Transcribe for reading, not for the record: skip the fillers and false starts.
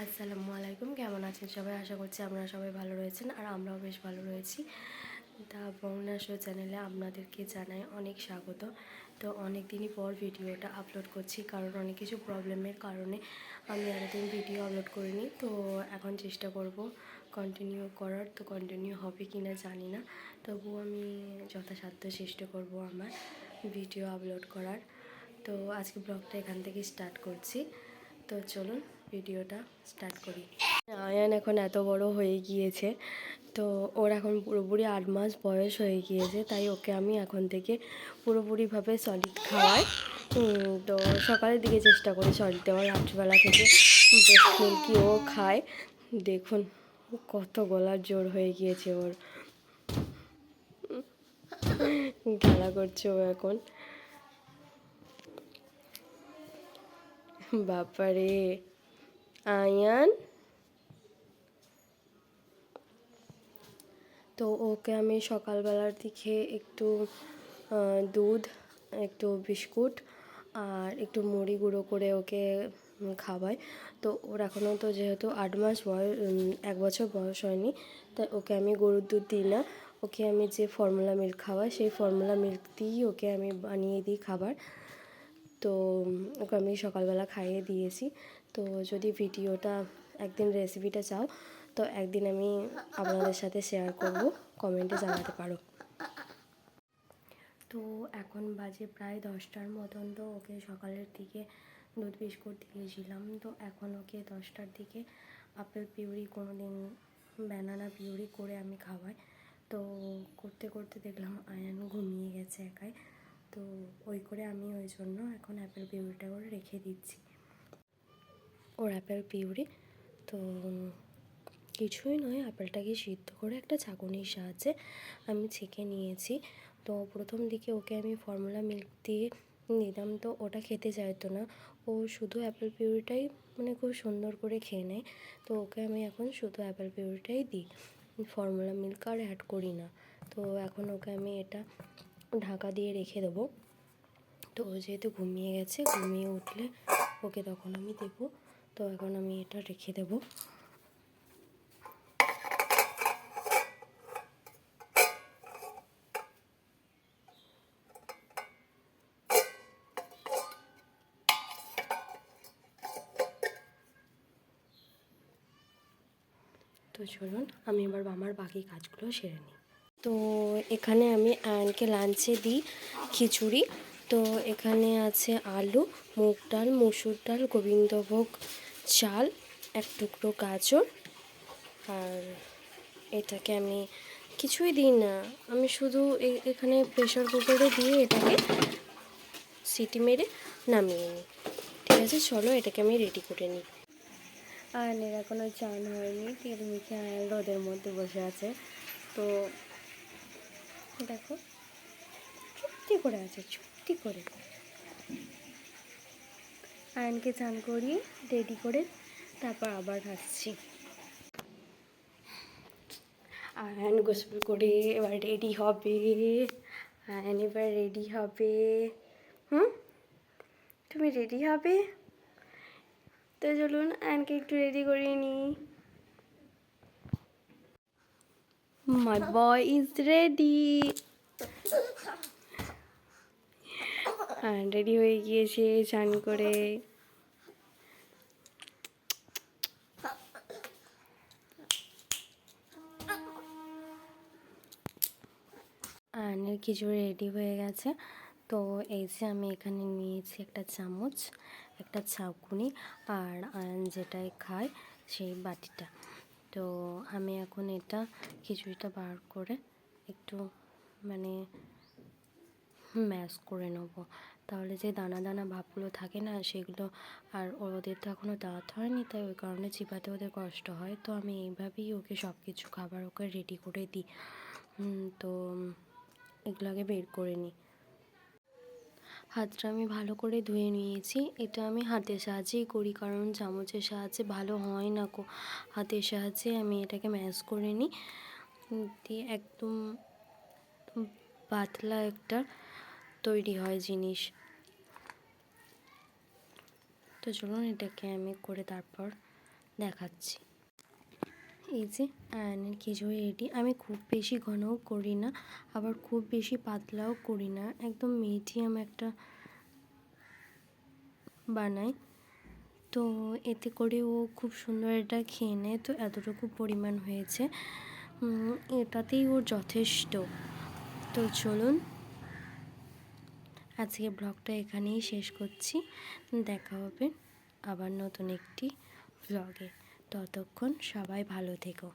আসসালামু আলাইকুম, কেমন আছেন সবাই? আশা করছি আপনারা সবাই ভালো রয়েছেন আর আমরাও বেশ ভালো রয়েছি। তা বর্ণনা শো চ্যানেলে আপনাদেরকে জানাই অনেক স্বাগত। তো অনেক দিনই পর ভিডিওটা আপলোড করছি, কারণ অনেক কিছু প্রবলেমের কারণে আমি এতদিন ভিডিও আপলোড করিনি। তো এখন চেষ্টা করব কন্টিনিউ করার। তো কন্টিনিউ হবে কি না জানি না, তবুও আমি যথাসাধ্য চেষ্টা করব আমার ভিডিও আপলোড করার। তো আজকে ব্লগটা এখান থেকে স্টার্ট করছি। তো চলুন ভিডিওটা স্টার্ট করি। আয়ান এখন এত বড় হয়ে গিয়েছে, তো ওর এখন পুরোপুরি 8 মাস বয়স হয়ে গিয়েছে, তাই ওকে আমি এখন থেকে পুরোপুরিভাবে সলিড খাওয়াই। তো সকালের দিকে চেষ্টা করি সলিড দেওয়ার, রাত্রিবেলা থেকে ব্রেস্ট মিল্কও খায়। দেখুন কত গলার জোর হয়ে গিয়েছে ওর, খেলা করছে ও এখন। বাবারে আয়ান, তো ওকে আমি সকালবেলার দিকে একটু দুধ, একটু বিস্কুট আর একটু মুড়ি গুঁড়ো করে ওকে খাওয়াই। তো ওর এখনও তো যেহেতু 8 মাস বয়স, 1 বছর বয়স হয়নি, তাই ওকে আমি গরুর দুধ দিই না। ওকে আমি যে ফর্মুলা মিল্ক খাওয়াই সেই ফর্মুলা মিল্ক দিয়েই ওকে আমি বানিয়ে দিই খাবার। তো ওকে আমি সকালবেলা খাইয়ে দিয়েছি। তো যদি ভিডিওটা একদিন রেসিপিটা চাও, তো একদিন আমি আপনাদের সাথে শেয়ার করব, কমেন্টে জানাতে পারো। তো এখন বাজে প্রায় 10টার মতন। তো ওকে সকালের দিকে দুধ বিস্কুট দিয়েছিলাম। তো এখন ওকে 10টার দিকে আপেল পিউরি, কোনো দিন ব্যানানা পিউরি করে আমি খাওয়াই। তো করতে করতে দেখলাম আয়ান ঘুমিয়ে গেছে একাই। তো ওই জন্য এখন অ্যাপেল পিউরিটা করে রেখে দিচ্ছি, ওর অ্যাপেল পিউরি। তো কিছুই নয়, আপেলটাকে সিদ্ধ করে একটা ছাঁকুনির সাহায্যে আমি ছেঁকে নিয়েছি। তো প্রথম দিকে ওকে আমি ফর্মুলা মিল্ক দিয়ে দিতাম, তো ওটা খেতে চাইতো না। ও শুধু অ্যাপেল পিউরিটাই মানে খুব সুন্দর করে খেয়ে নেয়। তো ওকে আমি এখন শুধু অ্যাপেল পিউরিটাই দিই, ফর্মুলা মিল্ক আর অ্যাড করি না। তো এখন ওকে আমি এটা ঢাকা দিয়ে রেখে দেবো। তো ও যেহেতু ঘুমিয়ে গেছে, ঘুমিয়ে উঠলে ওকে তখন আমি দেবো। তো এখন আমি এটা রেখে দেবো। তো চলুন আমি এবার আমার বাকি কাজগুলো সেরে নিই। তো এখানে আমি আয়নকে লাঞ্চে দিই খিচুড়ি। তো এখানে আছে আলু, মুগ ডাল, মসুর ডাল, গোবিন্দভোগ চাল, এক টুকরো গাজর, আর এটাকে আমি কিছুই দিই না, আমি শুধু এখানে প্রেশার কুকারে দিয়ে এটাকে সিটি মেরে নামিয়ে নিই। ঠিক আছে, চলো এটাকে আমি রেডি করে নিই। আয়নের এখনও চান হয়নি, তেল মেখে আয়ন রোদের মধ্যে বসে আছে। তো দেখো চুপটি করে আছে, চুপটি করে। আয়নকে চান করিয়ে রেডি করে তারপর আবার আসছি। আয়ন গোসল করে এবার রেডি হবে। আয়ন এবার রেডি হবে। তুমি রেডি হবে? তো চলুন আয়নকে একটু রেডি করিয়ে নিই। My boy is ready. Ayan ready হয়ে গিয়েছে চান করে। আয়নের খিচুড়ি রেডি হয়ে গেছে। তো এই যে আমি এখানে নিয়েছি একটা চামচ, একটা ছাঁকুনি, আর আয়ন যেটাই খায় সেই বাটিটা। তো আমি এখন এটা খিচুড়িটা বার করে একটু মানে ম্যাশ করে নেব, তাহলে যে দানা দানা ভাবগুলো থাকে না সেগুলো, আর ওদের তো এখনও দাঁত হয়নি, তাই ওই কারণে চিবাতে ওদের কষ্ট হয়। তো আমি এইভাবেই ওকে সব কিছু খাবার ওকে রেডি করে দিই। তো এগুলোকে বের করে নিই। হাতটা আমি ভালো করে ধুয়ে নিয়েছি। এটা আমি হাতের সাহায্যেই করি, কারণ চামচের সাহায্যে ভালো হয় না। হাতের সাহায্যে আমি এটাকে ম্যাশ করে নিই, দিয়ে একদম পাতলা একটা তৈরি হয় জিনিস। তো চলুন এটাকে আমি করে তারপর দেখাচ্ছি। এই যে আয়ানের খিচুড়ি রেডি। আমি খুব বেশি ঘনও করি না, আবার খুব বেশি পাতলাও করি না, একদম মিডিয়াম একটা বানাই। তো এতে করে ও খুব সুন্দর এটা খেয়ে নেয়। তো এতটুকু পরিমাণ হয়েছে, এটাতেই ওর যথেষ্ট। তো চলুন আজকে ব্লগটা এখানেই শেষ করছি। দেখা হবে আবার নতুন একটি ব্লগে। ততক্ষণ সবাই ভালো থেকো।